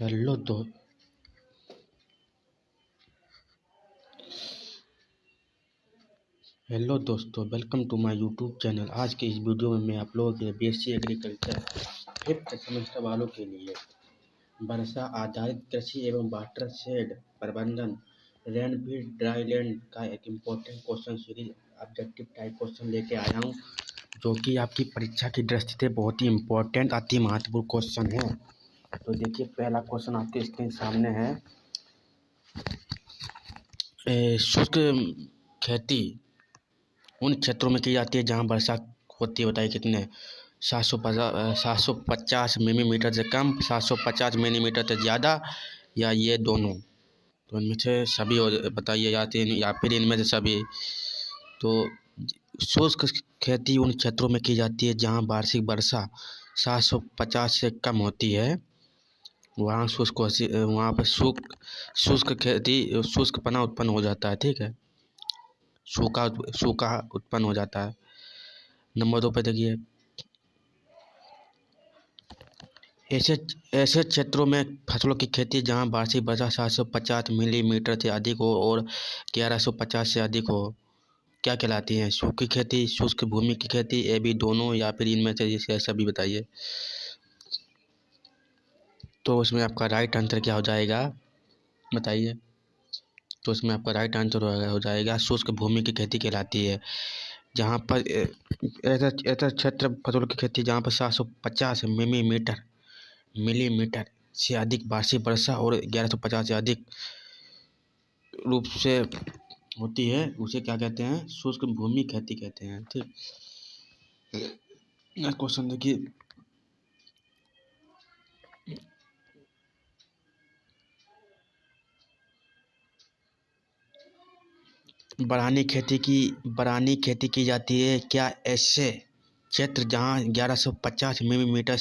Hello दो hello दोस्तों, welcome to my YouTube channel. आज के इस वीडियो में मैं आप लोगों के लिए बीएससी एग्रीकल्चर फिफ्थ सेमेस्टर वालों के लिए वर्षा आधारित कृषि एवं वाटर शेड प्रबंधन रेनफीड ड्राईलैंड का एक important question series objective type question लेके आया हूँ, जो कि आपकी परीक्षा की दृष्टि से बहुत ही इम्पोर्टेंट अति महत्वपूर्ण क्वेश्चन है। तो देखिए, पहला क्वेश्चन आपके स्क्रीन सामने है। शुष्क खेती उन क्षेत्रों में की जाती है जहाँ वर्षा होती है। बताइए कितने? 750 मिलीमीटर से कम, 750 मिलीमीटर से ज़्यादा, या ये दोनों? तो इनमें से सभी हो बताइए, या फिर इनमें से सभी। तो शुष्क खेती उन क्षेत्रों में की जाती है जहाँ वार्षिक वर्षा 750 से कम होती है। वहाँ वहाँ पर शुष्क खेती शुष्कपना उत्पन्न हो जाता है। ठीक है, सूखा सूखा उत्पन्न हो जाता है। नंबर 2 पे देखिए, ऐसे ऐसे क्षेत्रों में फसलों की खेती जहां वार्षिक वर्षा 750 मिलीमीटर से अधिक हो और 1150 से अधिक हो, क्या कहलाती है? सूखी खेती, शुष्क भूमि की खेती, ये भी दोनों, या फिर इनमें से जैसे सभी? बताइए। तो उसमें आपका राइट आंसर क्या हो जाएगा? बताइए। तो इसमें आपका राइट आंसर हो जाएगा शुष्क भूमि की खेती कहलाती है, जहाँ पर ऐसा ऐसा क्षेत्र फसलों की खेती जहाँ पर 750 मिलीमीटर से अधिक वार्षिक वर्षा और 1150 से अधिक रूप से होती है, उसे क्या कहते हैं? शुष्क भूमि खेती कहते हैं। ठीक, नेक्स्ट क्वेश्चन देखिए। बरानी खेती की जाती है क्या ऐसे क्षेत्र जहाँ 1150 मिलीमीटर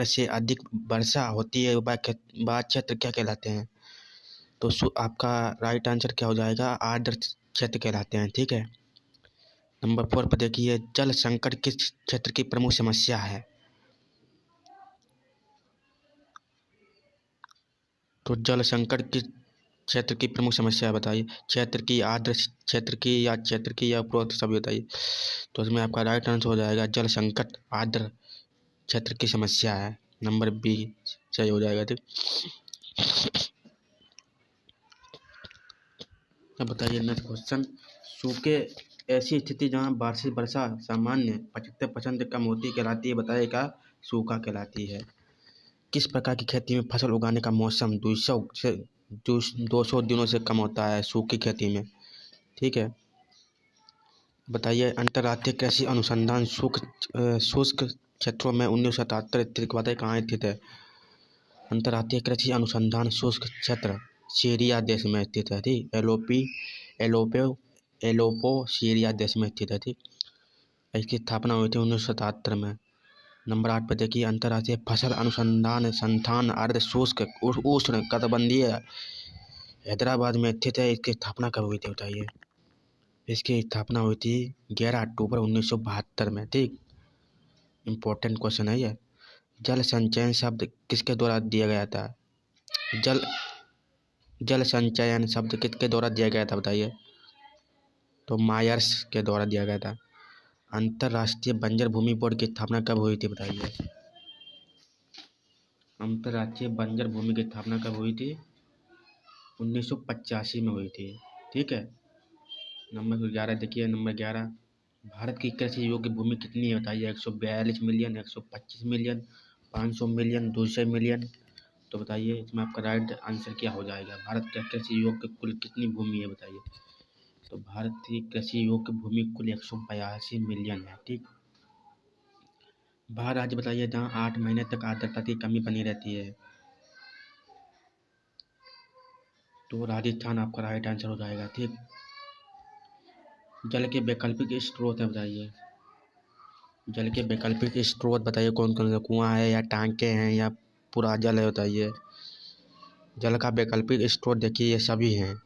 से अधिक वर्षा होती है? वह क्षेत्र क्या कहलाते हैं? तो आपका राइट आंसर क्या हो जाएगा? आर्द्र क्षेत्र कहलाते हैं। ठीक है, नंबर 4 पर देखिए, जल संकट किस क्षेत्र की प्रमुख समस्या है? तो जल संकट किस क्षेत्र की प्रमुख समस्या है? बताइए। क्षेत्र की, आर्द्र क्षेत्र की, या उपरोक्त सभी? बताइए। तो इसमें आपका राइट आंसर हो जाएगा जल संकट आर्द्र क्षेत्र की समस्या है। नंबर बी सही हो जाएगा। ठीक, अब बताइए नेक्स्ट क्वेश्चन। सूखे ऐसी स्थिति जहाँ वार्षिक वर्षा सामान्य 75% कम होती कहलाती है। बताइए क्या सूखा कहलाती है? किस प्रकार की खेती में फसल उगाने का मौसम 200 दिनों से कम होता है सूखी खेती में? ठीक है, बताइए। अंतर्राष्ट्रीय कृषि अनुसंधान शुष्क क्षेत्रों में 1977 स्थित, बताइए कहाँ स्थित है? अंतर्राष्ट्रीय कृषि अनुसंधान शुष्क क्षेत्र सीरिया देश में स्थित है। ठीक, एलोपो सीरिया देश में स्थित है। ठीक, इसकी स्थापना हुई थी 1977 में। नंबर 8 पर देखिए, अंतर्राष्ट्रीय फसल अनुसंधान संस्थान अर्ध शुष्क उष्ण कटिबंधीय हैदराबाद में स्थित है। इसकी स्थापना कब हुई थी? बताइए। इसकी स्थापना हुई थी 11 अक्टूबर 1972 में। ठीक, इम्पोर्टेंट क्वेश्चन है ये। जल संचयन शब्द किसके द्वारा दिया गया था? जल जल संचयन शब्द किसके द्वारा दिया गया था? बताइए। तो मायर्स के द्वारा दिया गया था। अंतर्राष्ट्रीय बंजर भूमि बोर्ड की स्थापना कब हुई थी? बताइए। अंतर्राष्ट्रीय बंजर भूमि की स्थापना कब हुई थी? 1985 में हुई थी। ठीक है, नंबर 11 देखिए। नंबर 11, भारत की कृषि योग्य भूमि कितनी है? बताइए। 142 मिलियन, 125 मिलियन, 500 मिलियन, 200 मिलियन? तो बताइए, इसमें आपका राइट आंसर क्या हो जाएगा? भारत का कृषि योग्य कुल कितनी भूमि है? बताइए। तो भारत की कृषि योग्य भूमि कुल 182 मिलियन है। ठीक, वह राज्य बताइए जहाँ 8 महीने तक आर्द्रता की कमी बनी रहती है। तो राजस्थान आपका राइट आंसर हो जाएगा। ठीक, जल के वैकल्पिक स्रोत है, बताइए। जल के वैकल्पिक स्रोत बताइए कौन कौन सा? कुआं है, या टांके हैं, या पूरा जल है? बताइए। जल का वैकल्पिक स्रोत देखिए ये सभी हैं,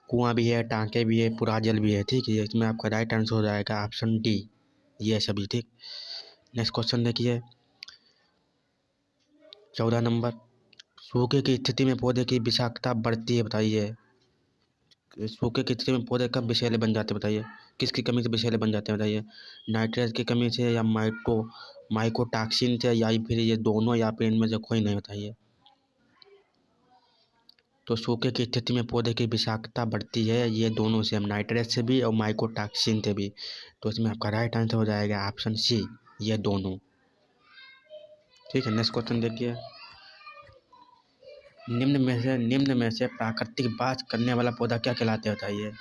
कुआं भी है, टांके भी है, पूरा जल भी है। ठीक है, इसमें आपका राइट आंसर हो जाएगा ऑप्शन डी, ये सभी। ठीक, नेक्स्ट क्वेश्चन देखिए। 14 नंबर, सूखे की स्थिति में पौधे की विषाक्तता बढ़ती है, बताइए। सूखे की स्थिति में पौधे कब विषैले बन जाते हैं, बताइए। किसकी कमी से विषैले बन जाते हैं, बताइए। नाइट्रोजन की कमी से, या माइकोटॉक्सिन से, या फिर ये दोनों, या फिर इनमें से कोई नहीं, बताइए। तो सूखे की स्थिति में पौधे की विषाक्तता बढ़ती है, ये दोनों से, नाइट्रोजन से भी और माइकोटॉक्सिन से भी। तो इसमें आपका राइट आंसर हो जाएगा ऑप्शन सी, ये दोनों। ठीक है, नेक्स्ट क्वेश्चन देखिए। निम्न में से प्राकृतिक बास करने वाला पौधा क्या कहलाते हैं, बताइए।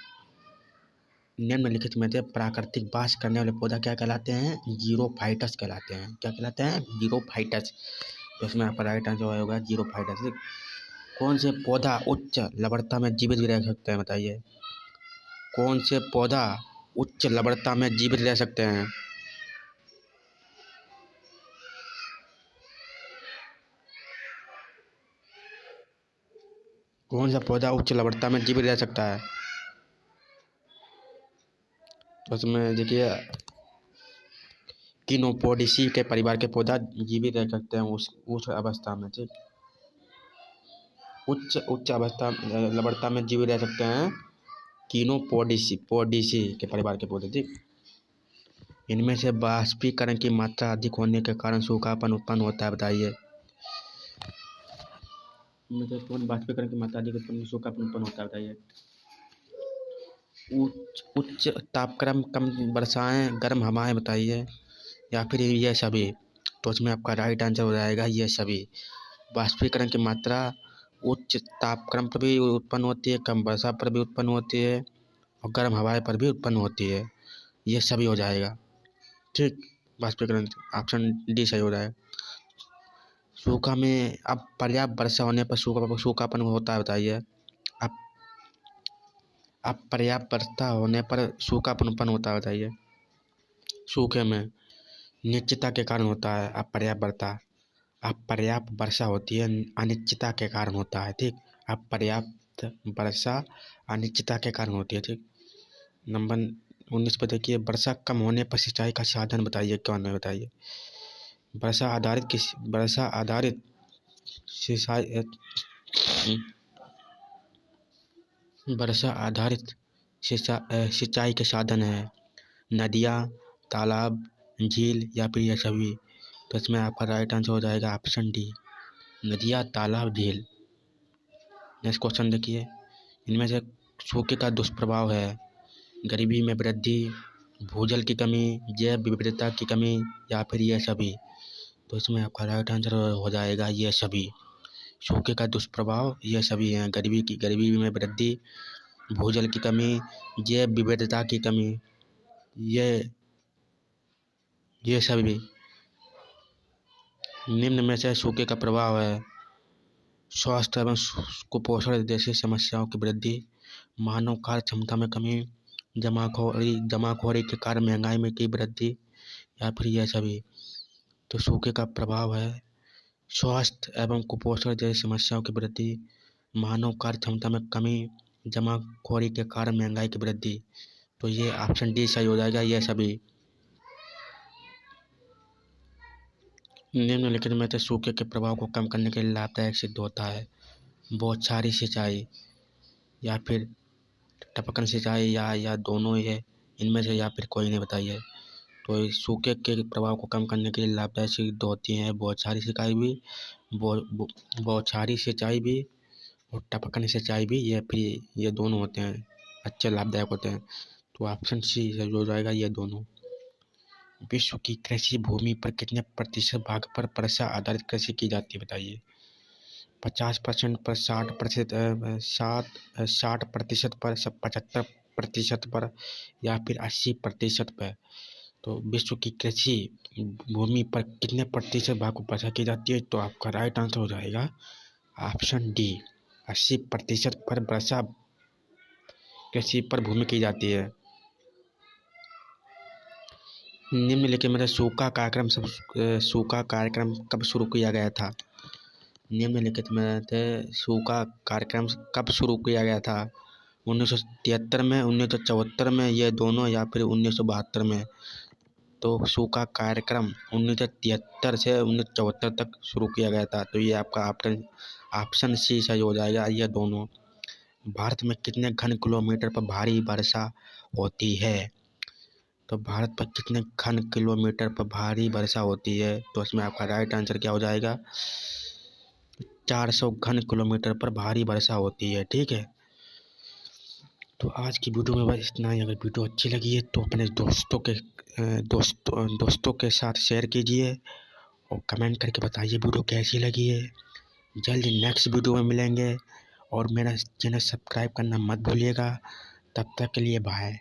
निम्नलिखित में से प्राकृतिक बास करने वाले पौधा क्या कहलाते हैं? जीरोफाइटस कहलाते हैं। क्या कहलाते हैं? जीरोफाइटस। तो इसमें आपका राइट आंसर होगा जीरोफाइटस। कौन से पौधा उच्च लवणता में जीवित भी रह सकते हैं, बताइए। कौन से पौधा उच्च लवणता में जीवित रह सकते हैं? कौन सा पौधा उच्च लवणता में जीवित रह सकता है? तो इसमें देखिए, किनोपोडिसी के परिवार के पौधा जीवित रह सकते हैं उस अवस्था में। ठीक, उच्च अवस्था लवणता में जीवित रह सकते हैं पोडिसी के परिवार के पौधे। ठीक, इनमें से बाष्पीकरण की मात्रा अधिक होने के कारण सूखापन उत्पन्न होता है, बताइए। इनमें से कौन बाष्पीकरण की मात्रा अधिक उत्पन्न सूखापन उत्पन्न होता है, बताइए। उच्च तापक्रम, कम वर्षाएं, गर्म हवाएं, बताइए, या फिर ये सभी। तो इसमें आपका राइट आंसर हो जाएगा ये सभी। बाष्पीकरण की मात्रा उच्च तापक्रम पर भी उत्पन्न होती है, कम वर्षा पर भी उत्पन्न होती है, और गर्म हवाएं पर भी उत्पन्न होती है। ये सभी हो जाएगा। ठीक, बाष्पीकरण ऑप्शन डी सही हो जाएगा। सूखा में अब पर्याप्त वर्षा होने पर सूखापन होता है, बताइए। अब पर्याप्त वर्षा होने पर सूखापन उत्पन्न होता है, बताइए। सूखे में निश्चितता के कारण होता है अपर्याप्त वर्षा होती है, अनिश्चितता के कारण होता है। ठीक, अपर्याप्त वर्षा अनिश्चितता के कारण होती है। ठीक, नंबर 19 पे देखिए, वर्षा कम होने पर सिंचाई का साधन बताइए, कौन है, बताइए। वर्षा आधारित सिंचाई वर्षा आधारित सिंचाई के साधन है नदियाँ, तालाब, झील, या फिर ये सभी। तो इसमें आपका राइट आंसर हो जाएगा ऑप्शन डी, नदियाँ, तालाब, झील। नेक्स्ट क्वेश्चन देखिए। इनमें से सूखे का दुष्प्रभाव है गरीबी में वृद्धि, भूजल की कमी, जैव विविधता की कमी, या फिर ये सभी। तो इसमें आपका राइट आंसर हो जाएगा ये सभी। सूखे का दुष्प्रभाव ये सभी हैं, गरीबी में वृद्धि, भूजल की कमी, जैव विविधता की कमी, ये सभी। निम्न में से सूखे का प्रभाव है स्वास्थ्य एवं कुपोषण जैसी समस्याओं की वृद्धि, मानव कार्य क्षमता में कमी, जमाखोरी के कारण महंगाई में की वृद्धि, या फिर यह सभी। तो सूखे का प्रभाव है स्वास्थ्य एवं कुपोषण जैसी समस्याओं की वृद्धि, मानव कार्य क्षमता में कमी, जमाखोरी के कारण महंगाई की वृद्धि। तो ये ऑप्शन डी सही हो जाएगा, ये सभी। निम्नलिखित में से सूखे के प्रभाव को कम करने के लिए लाभदायक सिद्ध होता है बौछारी सिंचाई, या फिर टपकन सिंचाई, या दोनों, ये इनमें से या फिर कोई नहीं, बताइए। तो इस सूखे के प्रभाव को कम करने के लिए लाभदायक सिद्ध होती हैं बौछारी सिंचाई भी और टपकन सिंचाई भी, ये फिर ये दोनों होते हैं, अच्छे लाभदायक होते हैं। तो ऑप्शन सी हो जाएगा ये दोनों। विश्व की कृषि भूमि पर कितने प्रतिशत भाग पर वर्षा आधारित कृषि की जाती है, बताइए। 50% पर, 60% पर, 75% पर, या फिर 80% पर। तो विश्व की कृषि भूमि पर कितने प्रतिशत भाग पर वर्षा की जाती है? तो आपका राइट आंसर हो जाएगा ऑप्शन डी, 80% पर वर्षा कृषि पर भूमि की जाती है। निम्नलिखित में सूखा कार्यक्रम कब शुरू किया गया था? निम्नलिखित में से सूखा कार्यक्रम कब शुरू किया गया था? 1973 में, 1974 में, ये दोनों, या फिर 1972 में। तो सूखा कार्यक्रम 1973 से 1974 तक शुरू किया गया था। तो ये आपका ऑप्शन सी सही हो जाएगा, ये दोनों। भारत में कितने घन किलोमीटर पर भारी वर्षा होती है? तो भारत पर कितने घन किलोमीटर पर भारी वर्षा होती है? तो इसमें आपका राइट आंसर क्या हो जाएगा? 400 घन किलोमीटर पर भारी वर्षा होती है। ठीक है, तो आज की वीडियो में बस इतना ही। अगर वीडियो अच्छी लगी है तो अपने दोस्तों के साथ शेयर कीजिए और कमेंट करके बताइए वीडियो कैसी लगी है। जल्द नेक्स्ट वीडियो में मिलेंगे और मेरा चैनल सब्सक्राइब करना मत भूलिएगा। तब तक के लिए बाय।